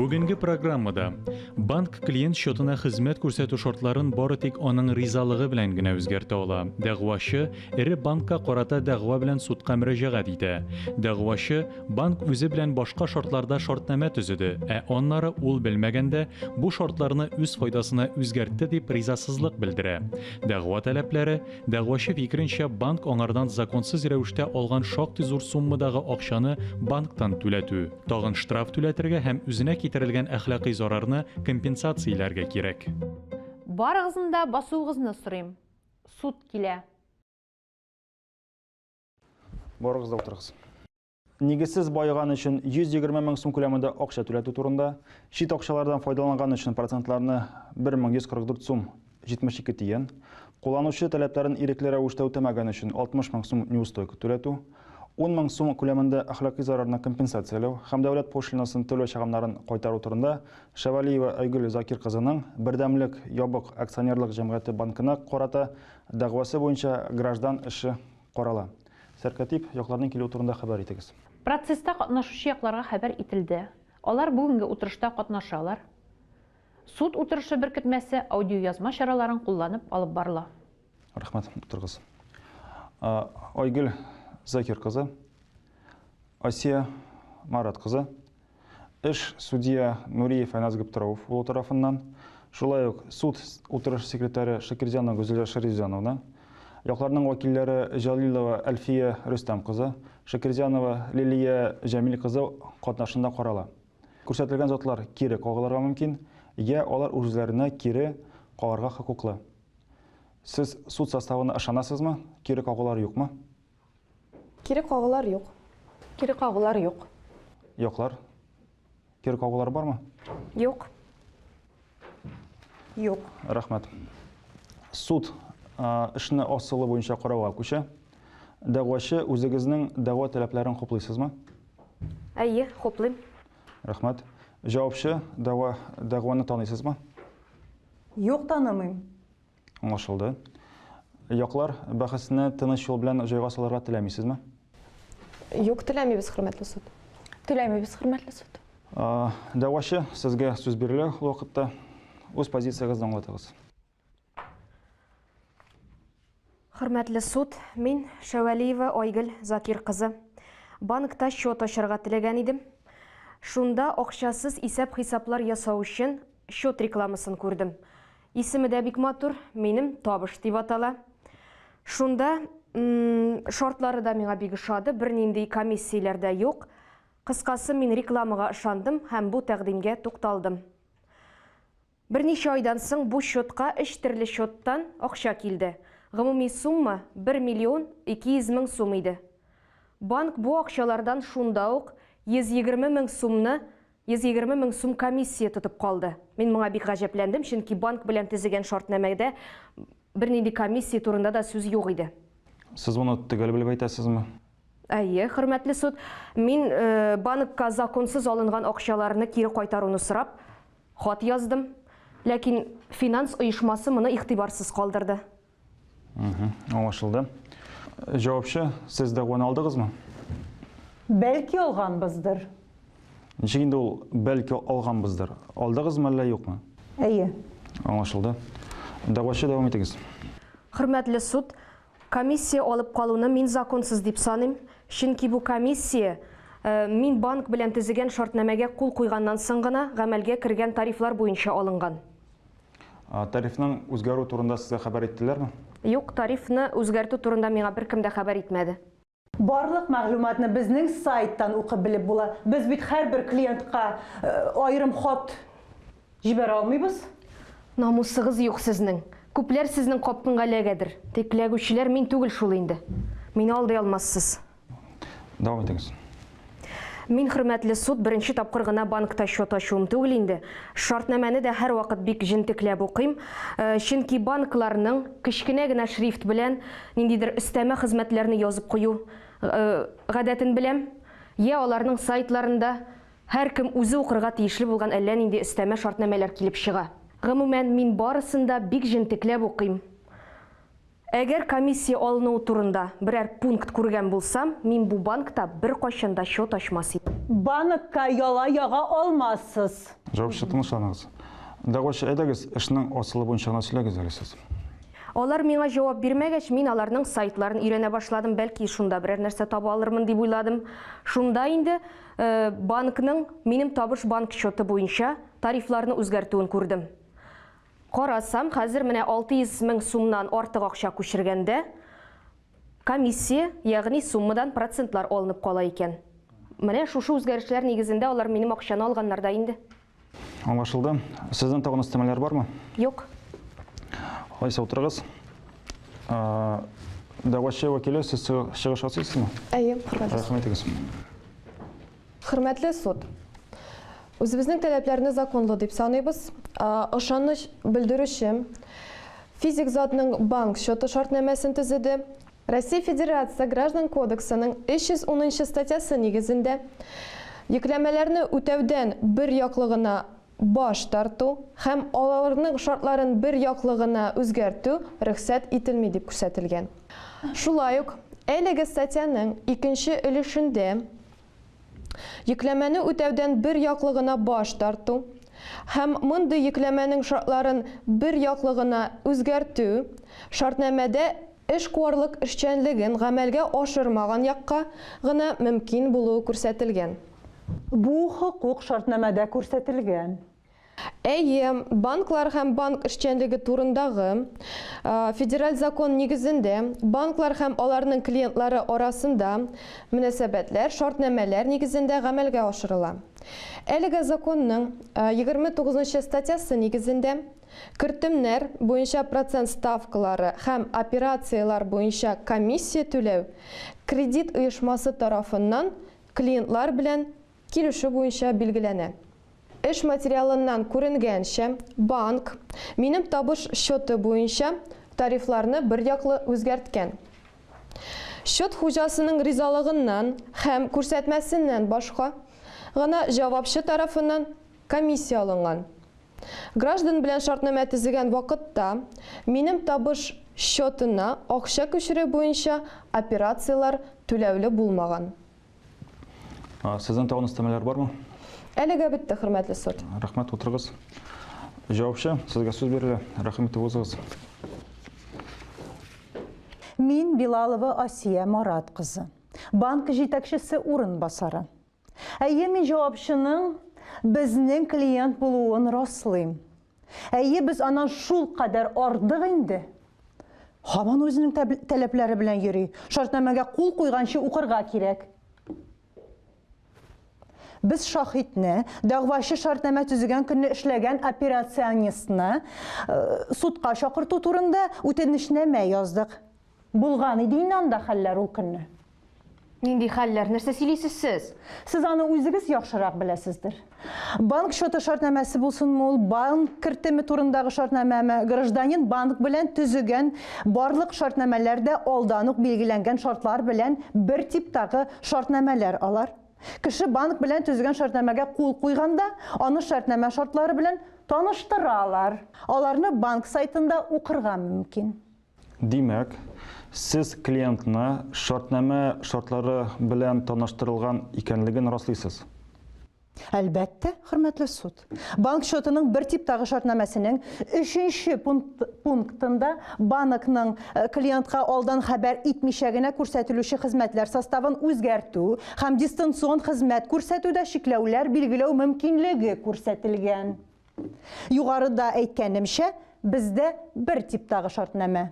Бүгінгі программада банк клиент счетына хезмәт күрсәтү шартларын бары тик аның ризалыгы белән генә үзгәртә ала. Дәгъвачы ире банкка карата дәгъва белән судка мөрәҗәгать итә. Дәгъвачы банк үзе белән башка шартларда шартнамә төзеде, аннары ул белмәгәндә бу шартларны үз файдасына үзгәртте дип ризасызлык белдерә. Дәгъва таләпләре, дәгъвачы фикеренчә, банк аңардан законсыз рәвештә алган шактый зур суммадагы акчаны банктан түләтү, тагын штраф түләтергә һәм үзенә китерелгән әхлакый зарарны компенсацияләргә кирәк. Барыгызны басуыгызны сорыйм. Суд килә. Барыгызда утырыгыз. Нигезсез байыган өчен 120 мең сум күләмендә акча түләтү турында, шит акчалардан файдаланган өчен процентларны 1144 сум 72 тиен, кулланучы таләпләрен ирекле рәвештә үтәмәгән өчен 60 мең сум неустойка түләтү, 10 мең сум күләмендә әхлакый зарарны компенсацияләү һәм дәүләт пошлинасын түләү чыгымнарын кайтару турында Шавалиева Айгөл Закир кызының Бердәмлек ябык акционерлык җәмгыяте банкына карата дәгъвасы буенча граждан эше карала. Сәркәтип, якларның килү турында хәбәр итегез. Процесста катнашучы якларга хәбәр ителде. Алар бүгенге утырышта катнашалар. Суд утырышы беркетмәсе аудиоязма чараларын кулланып алып барыла. Рәхмәт, утырыгыз. Айгөл Закир кызы, Асия Марат кызы, эш судья Нуриев Айназ Гыптаров улы тарафыннан, шулай ук суд утырыш секретаре Шакирзянова Гүзәлия Шаризановна, якларның вәкилләре Җалилова Әлфия Рөстәм кызы, Шакирзянова Лилия Җәмил кызы катнашында карала. Күрсәтелгән затлар кире кагылырга мөмкин, я алар үзләренә кире кагарга хокуклы. Сез суд составына ышанасызмы? Кире кагылар юкмы? Кире кагылар юк. Кире кагылар юк. Яклар. Кире кагылар бармы? Юк. Юк. Рәхмәт. Суд эшне асылы буенча карауга күчә. Дәгъвачы үзегезнең дәгъва таләпләрен хуплыйсызмы? Әйе, хуплыйм. Рәхмәт. Җавапчы дәгъваны таныйсызмы? Юк, танымыйм. Аңлашылды. Яклар бәхәсне тыныч юл белән җайга салырга теләмисезме? Юк, теләмибез, хөрмәтле суд. Теләмибез, хөрмәтле суд. Дәгъвачы, сезгә сүз бирелә вакытта үз позициягызны аңлатыгыз. Хөрмәтле суд, мин Шавалиева Айгөл Закир кызы. Банкта счет ачарга теләгән идем. Шунда акчасыз исәп-хисаплар ясау өчен счет рекламасын күрдем. Исеме дә бик матур, минем табыш дип атала. Шунда шартлары да миңа бик ошады, бернинди комиссияләр дә юк. Кыскасы, мин рекламага ышандым һәм бу тәкъдимгә тукталдым. Берничә айдан соң бу счетка 3 төрле счеттан акча килде. Гомуми сумма 1 миллион 200 мең сум иде. Банк бу акчалардан шунда ук 120 мең сум комиссия тотып калды. Мин моңа бик гаҗәпләндем, чөнки банк белән төзегән шартнамәдә бернинди комиссия турында да сүз юк иде. Сез моны төгәл белеп әйтәсезме? Әйе, хөрмәтле суд, мин банкка законсыз алынган акчаларны кире кайтаруны сорап, хат яздым, ләкин финанс оешмасы моны игътибарсыз калдырды. Аңлашылды. Җавапчы, сез дәгъваны алдыгызмы? Бәлки алганбыздыр. Ничек инде ул бәлки алганбыздыр? Алдыгызмы әллә юкмы? Әйе. Аңлашылды. Дәгъвачы, дәвам итегез. Хөрмәтле суд, комиссия алып калуны мин законсыз дип саныйм, чөнки бу комиссия мин банк белән төзегән шартнамәгә кул куйганнан соң гына гамәлгә кергән тарифлар буенча алынган. Тарифның үзгәрү турында сезгә хәбәр иттеләрме? Юк, тарифны үзгәртү турында миңа беркем дә хәбәр итмәде. Барлык мәгълүматны безнең сайттан укып белеп була. Без бит һәрбер клиентка айрым хат җибәрә алмыйбыз. Намусыгыз юк сезнең. Күпләр сезнең капкаңга ләгәдер. Тик ләгүчеләр мин түгел шул инде. Мин алдай алмассыз. Дәвам итегез. Мин, хөрмәтле суд, беренче тапкыр гына банкта счет ачуым түгел инде. Шартнамәне дә һәр вакыт бик җентекләп укыйм, чөнки банкларның кечкенә генә шрифт белән ниндидер өстәмә хезмәтләрне язып кую гадәтен беләм. Я аларның сайтларында һәркем үзе укырга тиешле булган әллә нинди өстәмә шартнамәләр килеп чыга. Гомумән, мин барысында бик җентекләп укыйм. Әгәр комиссия алыну турында берәр пункт күргән булсам, мин бу банкта бер кайчанда счет ачмас идем. Банкка яла яга алмассыз. Жауапчы тынычланыгыз. Дәгъвачы, әйдәгез, эшнең асылы буенча гына сөйләгез әле сез. Алар миңа җавап бирмәгәч, мин аларның сайтларын өйрәнә башладым, бәлки шунда берәр нәрсә таба алырмын дип уйладым. Шунда инде банкның минем табыш банк счеты буенча тарифларны үзгәртүен күрдем. Карасам, хәзер менә 600 мең сумнан артык акча күчергәндә комиссия, ягъни суммадан процентлар алынып кала икән. Менә шушы үзгәрешләр нигезендә алар минем акчаны алганнарда инде. Аңлашылды. Сездән тагын өстәмәләр бармы? Юк. Кайсы утырыгыз? Дәгъвачы вәкиле, сез чыгыш ясыйсызмы? Әйе, хөрмәтле. Рәхмәт итегез. Хөрмәтле суд. Үзебезнең таләпләрне законлы дип саныйбыз. Ышаныч белдерүче физик затның банк счеты шартнамәсен төзеде. Россия Федерация Граждан кодексының 310 статьясы нигезендә йөкләмәләрне үтәүдән бер яклыгына баш тарту һәм аларның шартларын бер яклыгына үзгәртү рөхсәт ителми дип күрсәтелгән. Шулай ук әлеге статьяның 2нче өлешендә йөкләмәне үтәүдән бер яклыгына баш тарту һәм мондый йөкләмәнең шартларын бер яклыгына үзгәртү шартнамәдә эшкуарлык эшчәнлеген гамәлгә ашырмаган якка гына мөмкин булуы күрсәтелгән. Бу хукук шартнамәдә күрсәтелгән. Әйе, банклар һәм банк эшчәнлеге турындагы федераль закон нигезендә банклар һәм аларның клиентлары арасында мөнәсәбәтләр шартнамәләр нигезендә гамәлгә ашырыла. Әлеге законның 29 статьясы нигезендә кертемнәр буенча процент ставкалары һәм операциялар буенча комиссия түләү кредит оешмасы тарафыннан клиентлар белән килешү буенча билгеләнә. Эш материалыннан күренгәнчә, банк минем табыш счеты буенча тарифларны бер яклы үзгәрткән. Счет хуҗасының ризалыгыннан һәм күрсәтмәсеннән башка гына җавапчы тарафыннан комиссия алынган. Граждан белән шартнамә төзегән вакытта минем табыш счетына акча күчерү буенча операциялар түләүле булмаган. Сездән тагын өстәмәләр бармы? Әлегә бетте, хөрмәтле суд. Рәхмәт, утырыгыз. Җавапчы, сезгә сүз бирелә. Рәхмәт итегез. Мин Билалова Асия Марат кызы. Банк җитәкчесе урынбасары. Әйе, мин җавапчының безнең клиент булуын раслыйм. Әйе, без анан шул кадәр ардык инде. Һаман үзенең таләпләре белән йөри. Шартнамәгә кул куйганчы укырга кирәк. Biz şahitni, dağvaşı şartnamə tüzügən künni işləyən operasyonistni sudqa şaqırtı turunda үтенішнәмә яздıq. Bulğan idi inanda xəllər ol künni. Нинди хәлләр, нәрсә сөйлисез сез? Siz аны үзегез яхшырак беләсездер. Банк счеты шартнамәсе булсынмы ул, банк кертеме турындагы шартнамәме, гражданин банк белән төзегән барлык шартнамәләрдә алдан ук билгеләнгән шартлар белән бер типтагы шартнамәләр алар. Кеше банк белән төзегән шартнамәгә кул куйганда, аны шартнамә шартлары белән таныштыралар. Аларны банк сайтында укырга мөмкин. Димәк, сез клиентны шартнамә шартлары белән таныштырылган икәнлеген раслыйсыз. Әлбәттә, хөрмәтле суд. Банк счетының бер типтагы шартнамәсенең 3нче пунктында банкның клиентка алдан хәбәр итмичә генә күрсәтелүче хезмәтләр составын үзгәртү һәм дистанцион хезмәт күрсәтүдә шикләүләр билгеләү мөмкинлеге күрсәтелгән. Югарыда әйткәнемчә, бездә бер типтагы шартнамә.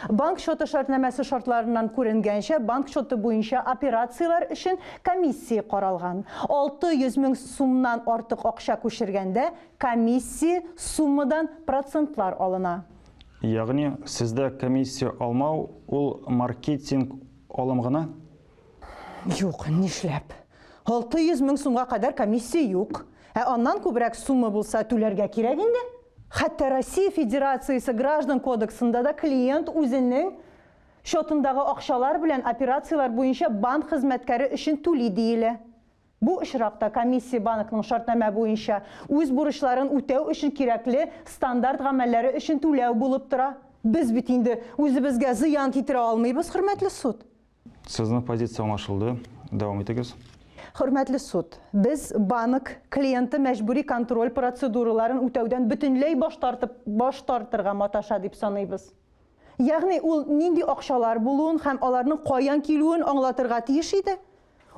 Банк счеты шартнамәсе шартларынан күренгәнчә, банк счеты буенча операциялар өчен комиссия каралган. 600 мең сумнан артык акча күчергәндә, комиссия суммадан процентлар алына. Ягъни, сездә комиссия алмау ул маркетинг алым гына? Юк, нишләп? 600 мең сумга кадәр комиссия юк. Аннан күбрәк сумма булса түләргә кирәк инде. Хәтта Россия Федерациясы Граждан кодексында да клиент үзенең счетындагы акчалар белән операциялар буенча банк хезмәткәре өчен түли диелә. Бу очракта комиссия банкның шартнамә буенча үз бурычларын үтәү өчен кирәкле стандарт гамәлләре өчен түләү булып тора. Біз бит инде үзебезгә зыян китерә алмыйбыз, хөрмәтле суд. Сезнең позиция аңлашылды. Дәвам итегез. Хөрмәтле суд, біз банк клиенты мәҗбүри контроль процедураларын үтәүдән бөтенләй баш тартырга маташа дип саныйбыз. Ягъни ул нинди акчалар булуын һәм аларның каян килүен аңлатырга тиеш иде.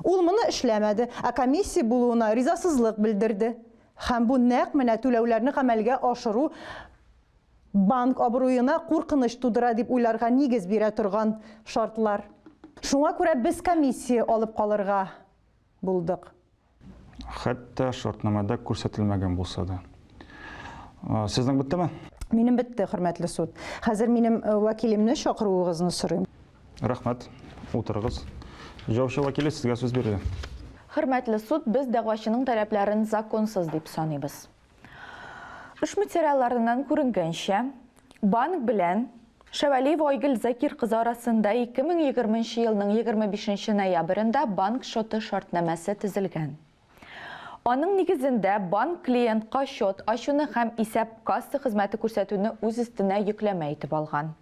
Ул моны эшләмәде, ә комиссия булуына ризасызлык белдерде. Һәм бу нәкъ менә түләүләрне гамәлгә ашыру банк абруена куркыныч тудыра дип уйларга нигез бирә торган шартлар. Шуңа күрә без комиссия алып калырга булдык. Хәтта шартнамада күрсәтелмәгән булса да. Сезнең биттеме? Минем бетте, хөрмәтле суд. Хәзер минем вәкилемне чакыруыгызны сорыйм. Рәхмәт. Утырыгыз. Җаваплы вәкиле, сезгә сүз бирелә. Хөрмәтле суд, без дәгъвачының таләпләрен законсыз дип саныйбыз. Эш материалларыннан күренгәнчә, банк белән Шәвәлиев Айгөл Закир кызы арасында 2020 елның 25 ноябрендә банк шоты шартнамәсе төзелгән. Аның нигезендә банк клиентка счет ачуны һәм исәп касса хезмәте күрсәтүне үз өстенә йөкләмә итеп алган.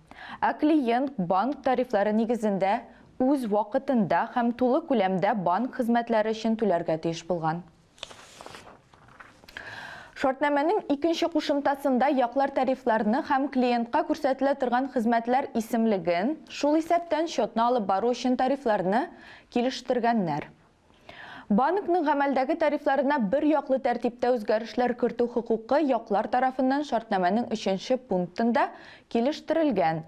Ә клиент банк тарифлары нигезендә үз вакытында һәм тулы күләмдә банк хезмәтләре өчен түләргә тиеш булган. Шартнамәнең икенче кушымтасында яклар тарифларны һәм клиентка күрсәтелә торган хезмәтләр исемлеген, шул исәптән счетны алып бару өчен тарифларны килештергәннәр. Банкның гамәлдәге тарифларына бер яклы тәртиптә үзгәрешләр кертү хукукы яклар тарафыннан шартнамәнең 3нче пунктында килештерелгән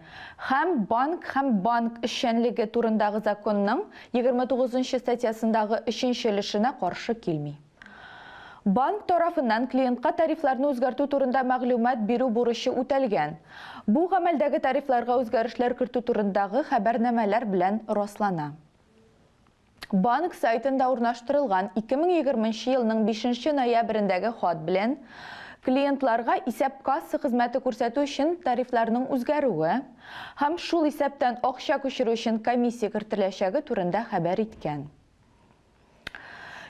һәм банк эшчәнлеге турындагы законның 29 статьясындагы 3нче өлешенә каршы килми. Банк тарафыннан клиентка тарифларны үзгәртү турында мәгълүмат бирү бурычы үтәлгән. Бу гамәлдәге тарифларга үзгәрешләр кертү турындагы хәбәрнамәләр белән раслана. Банк сайтында урнаштырылган 2020 елның 5 ноябрендәге хат белән клиентларга исәп касса хезмәте күрсәтү өчен тарифларның үзгәрүе һәм шул исәптән акча күчерү өчен комиссия кертеләчәге турында хәбәр иткән.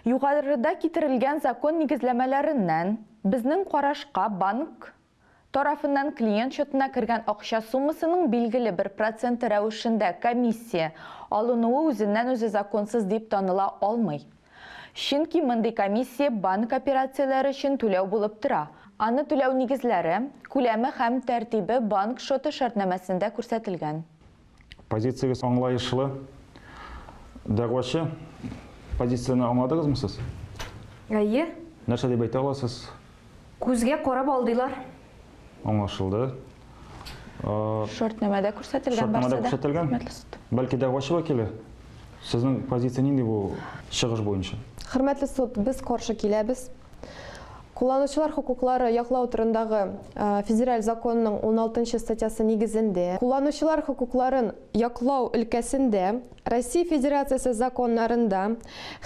Югарыда китерелгән закон нигезләмәләреннән безнең карашка банк тарафыннан клиент счетына кергән акча суммасының билгеле 1% рәвешендә комиссия алынуы үзеннән-үзе законсыз дип таныла алмый. Чөнки мондый комиссия банк операцияләре өчен түләү булып тора. Аны түләү нигезләре, күләме һәм тәртибе банк счеты шартнамәсендә күрсәтелгән. Позициягез аңлаешлы. Дәгъвачы, позицияны аңладыгызмы сез? Әйе, Нәрсә дип әйтә аласыз? күзгә карап алдылар. Аңлашылды. Шартнамәдә күрсәтелгән Шартнамада барса да. күрсәтелгән? Хөрмәтле суд. Бәлки дәгъвачы вәкиле? Сезнең позиция нинди бу чыгыш буенча? Хөрмәтле суд, без каршы киләбез. Кулланучылар хукуклары яклау турындагы федераль законның 16 статьясы нигезендә кулланучылар хукукларын яклау өлкәсендә Россия Федерациясе законнарында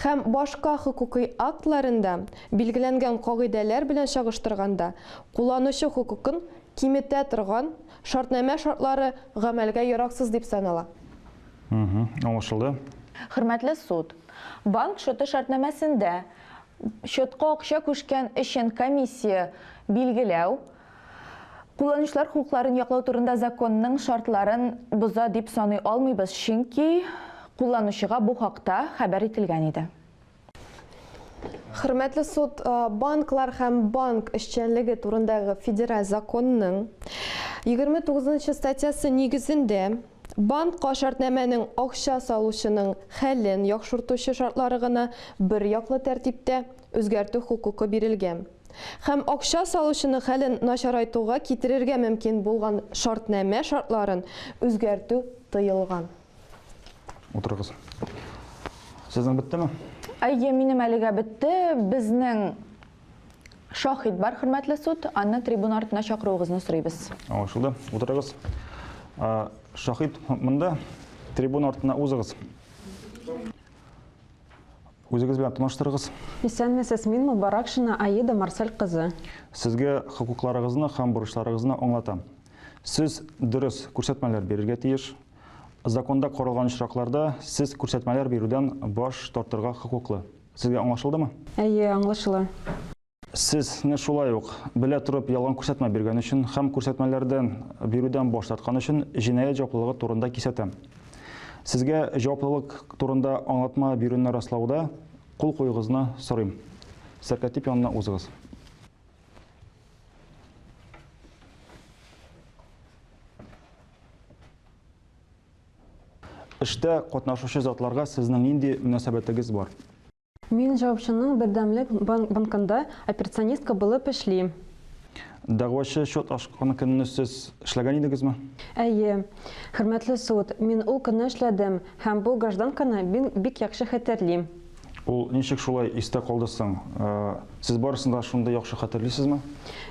һәм башка хукукый актларында билгеләнгән кагыйдәләр белән чагыштырганда кулланучы хукукын киметә торган шартнамә шартлары гамәлгә яраксыз дип санала. Аңлашылды. Хөрмәтле суд, банк счеты шартнамәсендә счетка акча күчкән өчен комиссия билгеләү кулланучылар хукукларын яклау турында законның шартларын боза дип саный алмыйбыз, чөнки кулланучыга бу хакта хәбәр ителгән иде. Хөрмәтле суд, банклар һәм банк эшчәнлеге турындагы федераль законның 29 статьясы нигезендә банкка шартнамәнең акча салучының хәлен яхшыртучы шартлары гына бер яклы тәртиптә үзгәртү хукукы бирелгән. Һәм акча салучының хәлен начарайтуга китерергә мөмкин булган шартнамә шартларын үзгәртү тыелган. Утырыгыз. Сезнең биттеме? Әйе, минем әлегә бетте. Безнең шахид бар, хөрмәтле суд. Аны трибуна артына чакыруыгызны сорыйбыз. Аңлашылды. Утырыгыз. Шахид, монда трибуна артына узыгыз. Үзегез белән таныштырыгыз. Исәнмесез, мин Мубаракшина Аида Марсель кызы. Сезгә хукукларыгызны һәм бурычларыгызны аңлатам. Сез дөрес күрсәтмәләр бирергә тиеш. Законда каралган очракларда сез күрсәтмәләр бирүдән баш тартырга хукуклы. Сезгә аңлашылдымы? Әйе, аңлашыла. Сізне шулай ук белә торып ялган күрсәтмә биргән өчен һәм күрсәтмәләрдән бирүдән баш тарткан өчен җинаять җаваплылыгы турында кисәтәм. Сезгә җаваплылык турында аңлатма бирүне раслауда кул куюгызны сорыйм. Сәркәтип янына узыгыз. Эштә катнашучы затларга сезнең нинди мөнәсәбәтегез бар? Мин җавапчының бердәмлек банкында операционистка булып эшлим. Дәгъвачы счет ачкан көнне сез эшләгән идегезме? Әйе, хөрмәтле суд, мин ул көнне эшләдем һәм бу гражданканы бик яхшы хәтерлим. Ул ничек шулай истә калды соң? Сез барысын да шунда яхшы хәтерлисезме?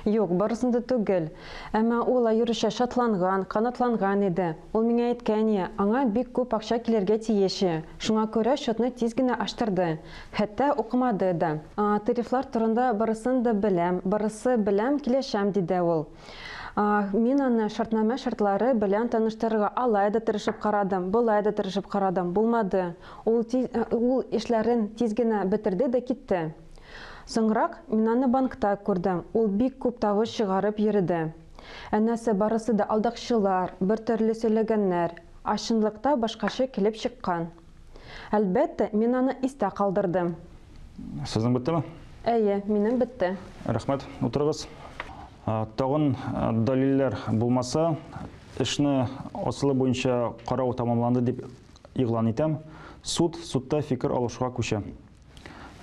Юк, барысында түгел. Әмма ул аеруча шатланган, канатланган иде. Ул миңа әйткәне, аңа бик күп акча килергә тиеше. Шуңа күрә счетны тиз генә ачтырды. Хәтта укымады да. Тарифлар турында барысын да беләм, барысы беләм, килешәм диде ул. Мин аны шартнама шартлары белән таныштырырга алай да тырышып карадым, булай да тырышып карадым, булмады. Ул эшләрен тиз генә бетерде дә китте. Соңрак мин аны банкта күрдем. Ул бик күп тавыш чыгарып йөрде. Әнәсе барысы да алдакчылар, бер төрле сөйләгәннәр, ашынлыкта башкача килеп чыккан. Әлбәттә, мин аны истә калдырдым. Сезнең беттеме? Әйе, минем бетте. Рәхмәт, утырыгыз. Тагын дәлилләр булмаса, эшне асылы буенча карау тамамланды дип игълан итәм. Судта фикер алышуга күчә.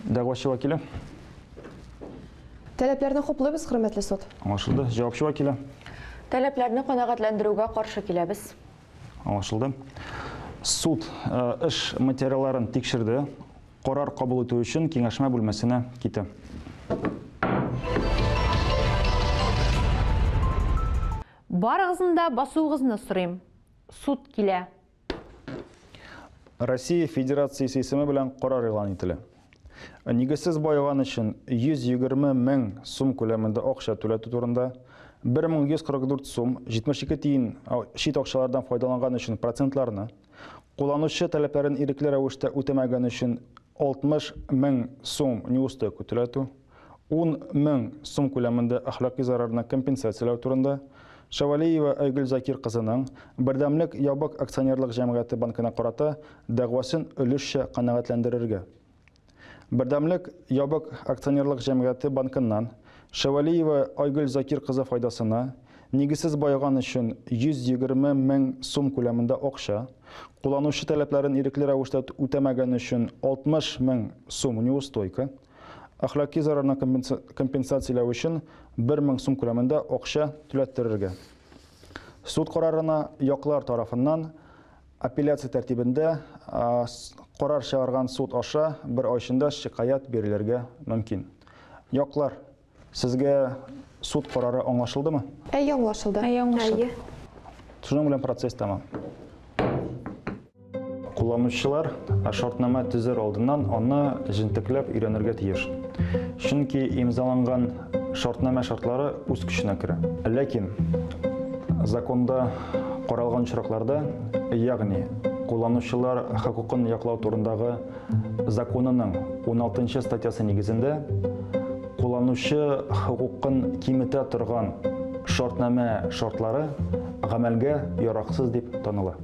Дәгъвачы вәкиле. Таләпләрне хуплыйбыз, хөрмәтле суд. Аңлашылды. Җавапчы вәкиле. Таләпләрне канәгатьләндерүгә каршы киләбез. Аңлашылды. Суд эш материалларын тикшерде. Карар кабул итү өчен киңәшмә бүлмәсенә китә. Барыгызны да басуыгызны сорыйм. Суд килә. Россия Федерациясе исеме белән карар игълан ителә. Нигезсез байыган өчен 120 мең сум күләмендә акча түләтү турында 1144 сум 72 тиен шит акчалардан файдаланган өчен процентларны, кулланучы таләпләрен ирекле рәвештә үтәмәгән өчен 60 мең сум неустойка түләтү, 10 мең сум күләмендә әхлакый зарарны компенсацияләү турында Шавалиева Айгөл Закир кызының бердәмлек ябык акционерлык җәмгыяте банкына карата дәгъвасын өлешчә канәгатьләндерергә. Бердәмлек ябык акционерлык җәмгыяте банкыннан Шавалиева Айгөл Закир кызы файдасына нигезсез байыган өчен 120 мең сум күләмендә акча, кулланучы таләпләрен ирекле рәвештә үтәмәгән өчен 60 мең сум неустойка, әхлакый зарарны компенсацияләү өчен 1 мең сум күләмендә акча түләттерергә. Суд карарына яклар тарафыннан апелляция тәртибендә карар чыгарган суд аша 1 ай эчендә шикаят бирелергә мөмкин. Яклар, сезгә суд карары аңлашылдымы? Әйе, аңлашылды. Әйе. Шуның белән процесс тәмам. Кулланучылар шартнама төзер алдыннан аны җентекләп өйрәнергә тиеш. Чөнки имзаланган шартнама шартлары үз көченә керә. Ләкин законда каралган очракларда, ягъни кулланучылар хокукын яклау турындагы законының 16 статьясы нигезендә кулланучы хокукын киметә торган шартнама шартлары гамәлгә яраксыз дип таныла.